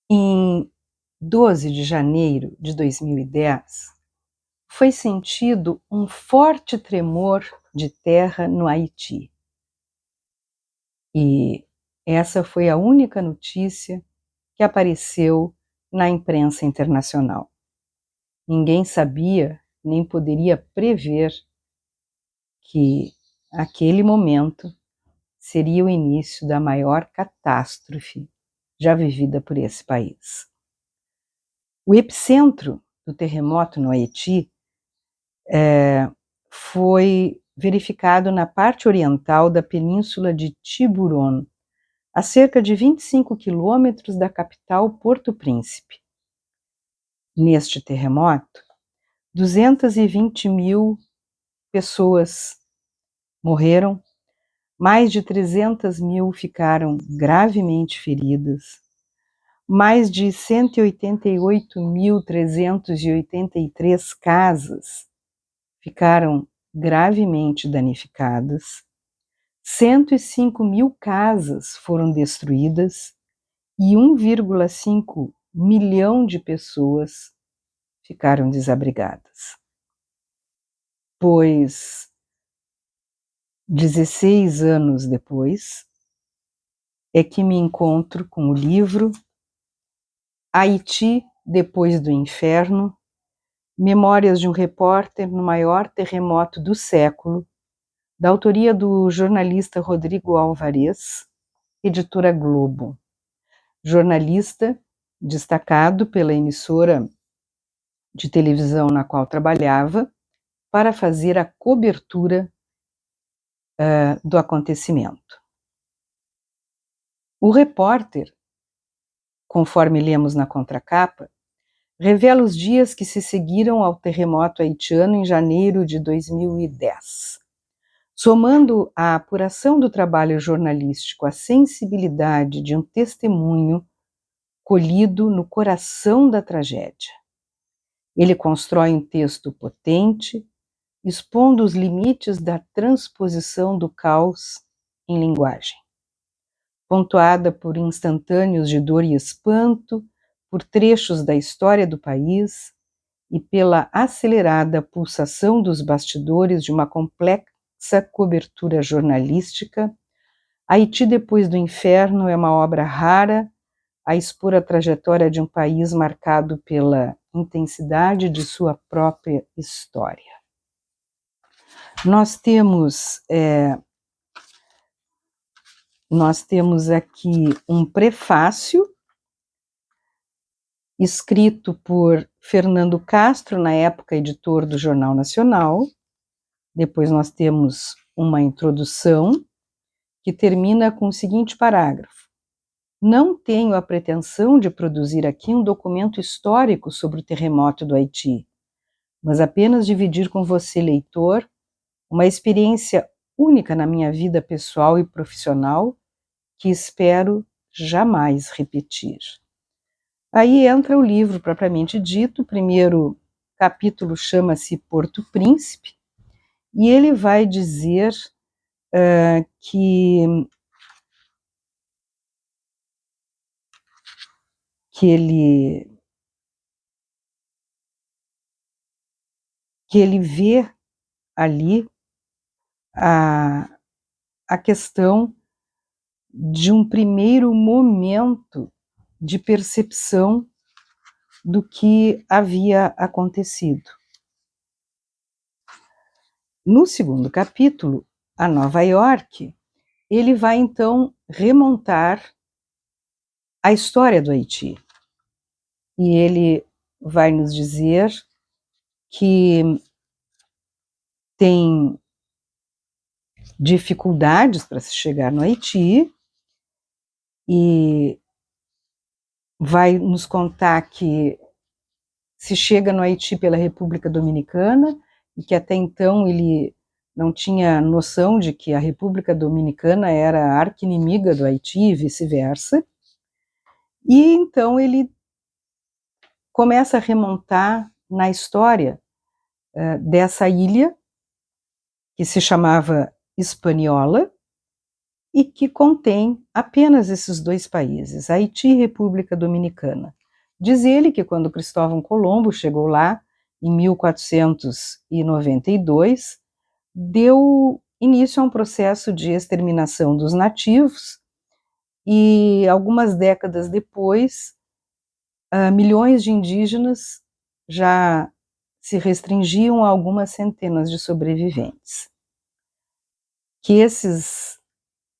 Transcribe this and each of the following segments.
Em 12 de janeiro de 2010, foi sentido um forte tremor de terra no Haiti. E essa foi a única notícia que apareceu na imprensa internacional. Ninguém sabia, nem poderia prever que aquele momento seria o início da maior catástrofe já vivida por esse país. O epicentro do terremoto no Haiti foi verificado na parte oriental da península de Tiburon, a cerca de 25 quilômetros da capital Porto Príncipe. Neste terremoto, 220 mil pessoas morreram, mais de 300 mil ficaram gravemente feridas, mais de 188.383 casas ficaram gravemente danificadas, 105 mil casas foram destruídas e 1,5 milhão de pessoas ficaram desabrigadas. Pois 16 anos depois é que me encontro com o livro Haiti depois do inferno, Memórias de um repórter no maior terremoto do século, da autoria do jornalista Rodrigo Alvarez, editora Globo. Jornalista destacado pela emissora de televisão na qual trabalhava para fazer a cobertura do acontecimento. O repórter, conforme lemos na contracapa, revela os dias que se seguiram ao terremoto haitiano em janeiro de 2010. Somando a apuração do trabalho jornalístico à sensibilidade de um testemunho colhido no coração da tragédia. Ele constrói um texto potente, expondo os limites da transposição do caos em linguagem. Pontuada por instantâneos de dor e espanto, por trechos da história do país e pela acelerada pulsação dos bastidores de uma complexa cobertura jornalística, Haiti depois do inferno é uma obra rara a expor a trajetória de um país marcado pela intensidade de sua própria história. Nós temos aqui um prefácio escrito por Fernando Castro, na época editor do Jornal Nacional. Depois nós temos uma introdução que termina com o seguinte parágrafo: não tenho a pretensão de produzir aqui um documento histórico sobre o terremoto do Haiti, mas apenas dividir com você, leitor, uma experiência única na minha vida pessoal e profissional que espero jamais repetir. Aí entra o livro propriamente dito. O primeiro capítulo chama-se Porto Príncipe, e ele vai dizer que ele vê ali a questão de um primeiro momento de percepção do que havia acontecido. No segundo capítulo, a Nova York, ele vai então remontar a história do Haiti. E ele vai nos dizer que tem dificuldades para se chegar no Haiti, e vai nos contar que se chega no Haiti pela República Dominicana, e que até então ele não tinha noção de que a República Dominicana era a arqui-inimiga do Haiti e vice-versa. E então ele começa a remontar na história dessa ilha, que se chamava Hispaniola, e que contém apenas esses dois países, Haiti e República Dominicana. Diz ele que quando Cristóvão Colombo chegou lá, em 1492, deu início a um processo de exterminação dos nativos e algumas décadas depois, milhões de indígenas já se restringiam a algumas centenas de sobreviventes. Que esses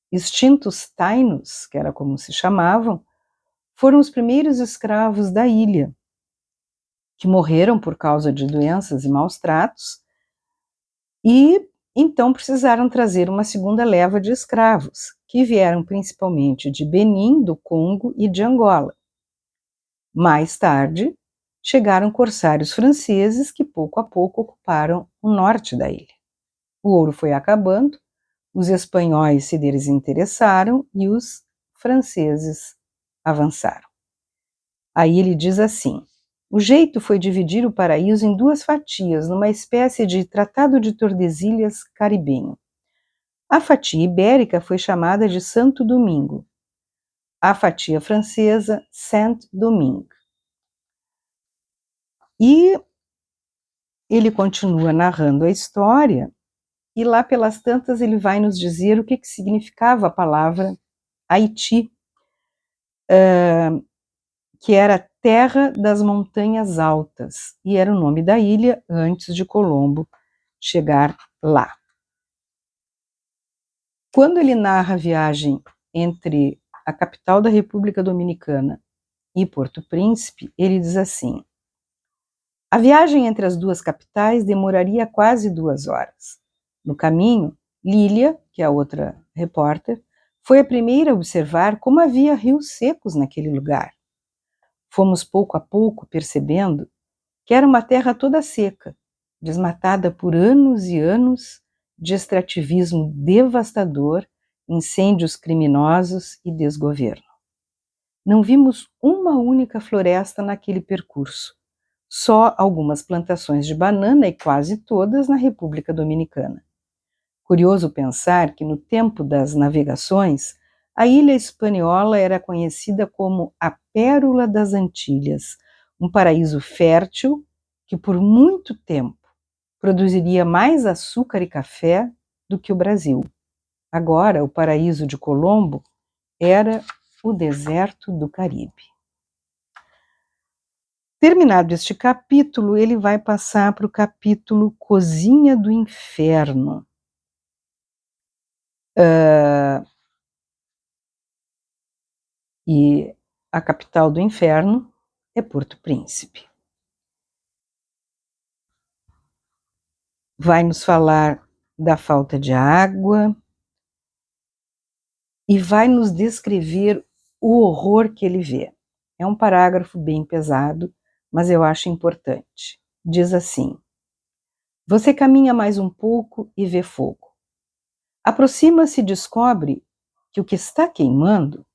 extintos tainos, que era como se chamavam, foram os primeiros escravos da ilha, que morreram por causa de doenças e maus tratos, e então precisaram trazer uma segunda leva de escravos, que vieram principalmente de Benim, do Congo e de Angola. Mais tarde, chegaram corsários franceses que pouco a pouco ocuparam o norte da ilha. O ouro foi acabando, os espanhóis se desinteressaram e os franceses avançaram. Aí ele diz assim: o jeito foi dividir o paraíso em duas fatias, numa espécie de Tratado de Tordesilhas caribenho. A fatia ibérica foi chamada de Santo Domingo, a fatia francesa Saint-Domingue. E ele continua narrando a história, e lá pelas tantas ele vai nos dizer o que significava a palavra Haiti, que era Terra das Montanhas Altas, e era o nome da ilha antes de Colombo chegar lá. Quando ele narra a viagem entre a capital da República Dominicana e Porto Príncipe, ele diz assim: a viagem entre as duas capitais demoraria quase 2 horas. No caminho, Lília, que é a outra repórter, foi a primeira a observar como havia rios secos naquele lugar. Fomos pouco a pouco percebendo que era uma terra toda seca, desmatada por anos e anos de extrativismo devastador, incêndios criminosos e desgoverno. Não vimos uma única floresta naquele percurso, só algumas plantações de banana e quase todas na República Dominicana. Curioso pensar que no tempo das navegações, a ilha espanhola era conhecida como a Pérola das Antilhas, um paraíso fértil que por muito tempo produziria mais açúcar e café do que o Brasil. Agora, o paraíso de Colombo era o deserto do Caribe. Terminado este capítulo, ele vai passar para o capítulo Cozinha do Inferno. E a capital do inferno é Porto Príncipe. Vai nos falar da falta de água e vai nos descrever o horror que ele vê. É um parágrafo bem pesado, mas eu acho importante. Diz assim: você caminha mais um pouco e vê fogo. Aproxima-se e descobre que o que está queimando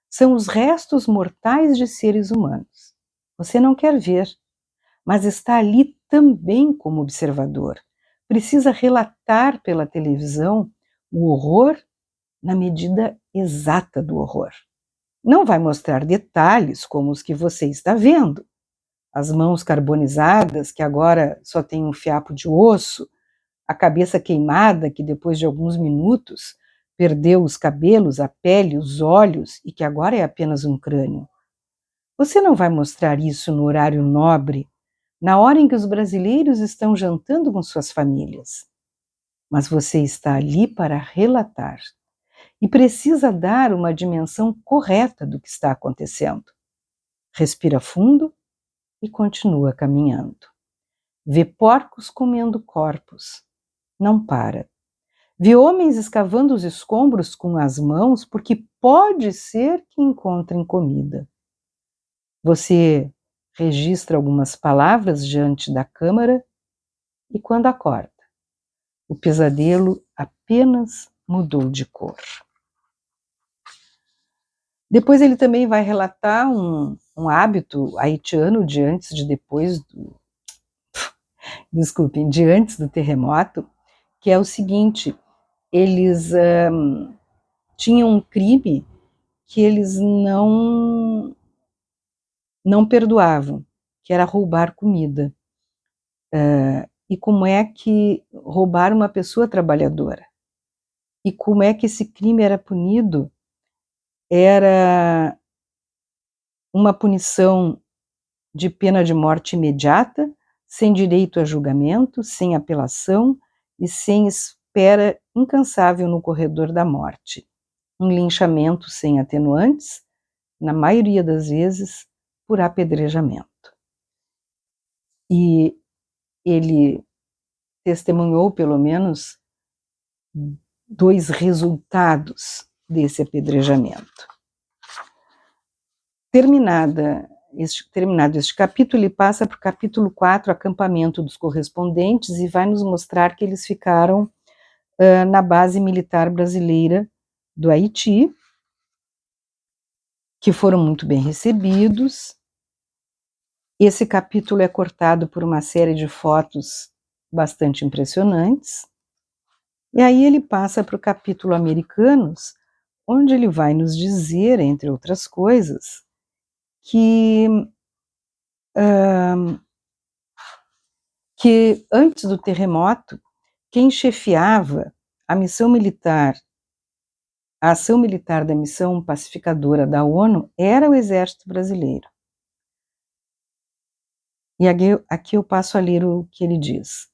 são os restos mortais de seres humanos. Você não quer ver, mas está ali também como observador. Precisa relatar pela televisão o horror na medida exata do horror. Não vai mostrar detalhes como os que você está vendo. As mãos carbonizadas, que agora só tem um fiapo de osso, a cabeça queimada, que depois de alguns minutos perdeu os cabelos, a pele, os olhos e que agora é apenas um crânio. Você não vai mostrar isso no horário nobre, na hora em que os brasileiros estão jantando com suas famílias. Mas você está ali para relatar e precisa dar uma dimensão correta do que está acontecendo. Respira fundo e continua caminhando. Vê porcos comendo corpos. Não para. Vê homens escavando os escombros com as mãos porque pode ser que encontrem comida. Você registra algumas palavras diante da câmara e quando acorda, o pesadelo apenas mudou de cor. Depois ele também vai relatar um hábito haitiano de antes do terremoto, que é o seguinte: eles tinham um crime que eles não perdoavam, que era roubar comida. E como é que roubar uma pessoa trabalhadora? E como é que esse crime era punido? Era uma punição de pena de morte imediata, sem direito a julgamento, sem apelação e sem espera incansável no corredor da morte. Um linchamento sem atenuantes, na maioria das vezes, por apedrejamento. E ele testemunhou, pelo menos, 2 resultados desse apedrejamento. Terminado este capítulo, ele passa para o capítulo 4, acampamento dos correspondentes, e vai nos mostrar que eles ficaram na base militar brasileira do Haiti, que foram muito bem recebidos. Esse capítulo é cortado por uma série de fotos bastante impressionantes. E aí ele passa para o capítulo Americanos, onde ele vai nos dizer, entre outras coisas, que antes do terremoto, quem chefiava a ação militar da missão pacificadora da ONU era o Exército Brasileiro. E aqui eu passo a ler o que ele diz.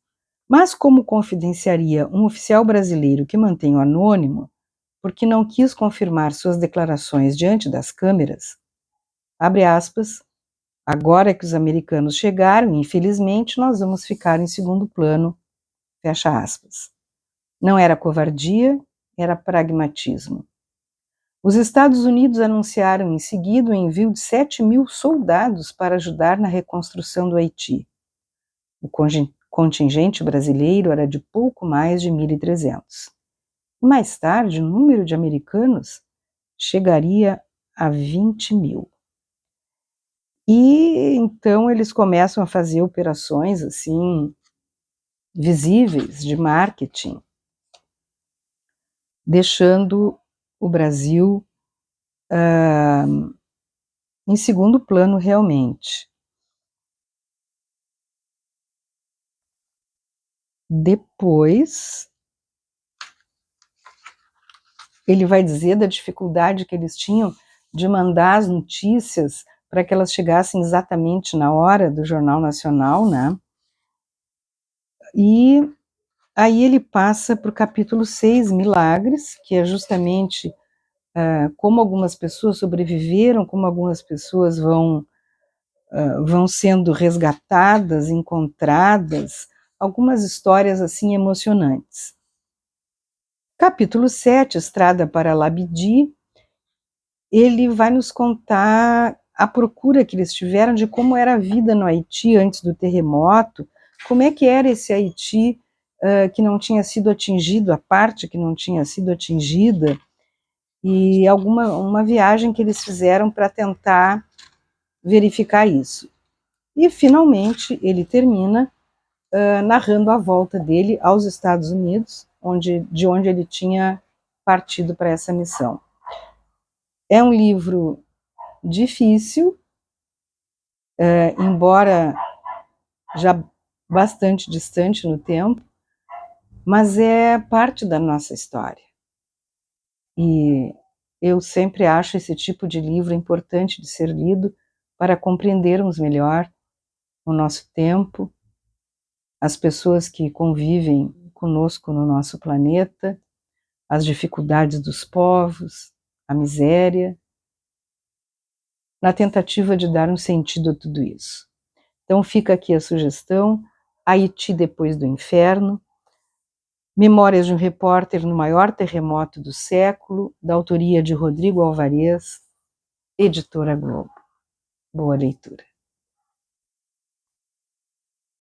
Mas como confidenciaria um oficial brasileiro que mantém o anônimo, porque não quis confirmar suas declarações diante das câmeras, abre aspas, agora que os americanos chegaram, infelizmente, nós vamos ficar em segundo plano, fecha aspas. Não era covardia, era pragmatismo. Os Estados Unidos anunciaram em seguida o envio de 7.000 soldados para ajudar na reconstrução do Haiti. O contingente brasileiro era de pouco mais de 1.300. Mais tarde, o número de americanos chegaria a 20.000. E então eles começam a fazer operações assim visíveis de marketing, deixando o Brasil em segundo plano realmente. Depois, ele vai dizer da dificuldade que eles tinham de mandar as notícias para que elas chegassem exatamente na hora do Jornal Nacional, né? E aí ele passa para o capítulo 6, Milagres, que é justamente como algumas pessoas sobreviveram, como algumas pessoas vão sendo resgatadas, encontradas, algumas histórias assim emocionantes. Capítulo 7, Estrada para Labidi, ele vai nos contar a procura que eles tiveram de como era a vida no Haiti antes do terremoto, como é que era esse Haiti que não tinha sido atingido, a parte que não tinha sido atingida, e uma viagem que eles fizeram para tentar verificar isso. E, finalmente, ele termina narrando a volta dele aos Estados Unidos, de onde ele tinha partido para essa missão. É um livro difícil, embora já bastante distante no tempo, mas é parte da nossa história. E eu sempre acho esse tipo de livro importante de ser lido para compreendermos melhor o nosso tempo, as pessoas que convivem conosco no nosso planeta, as dificuldades dos povos, a miséria, na tentativa de dar um sentido a tudo isso. Então fica aqui a sugestão, Haiti depois do inferno, Memórias de um repórter no maior terremoto do século, da autoria de Rodrigo Alvarez, editora Globo. Boa leitura.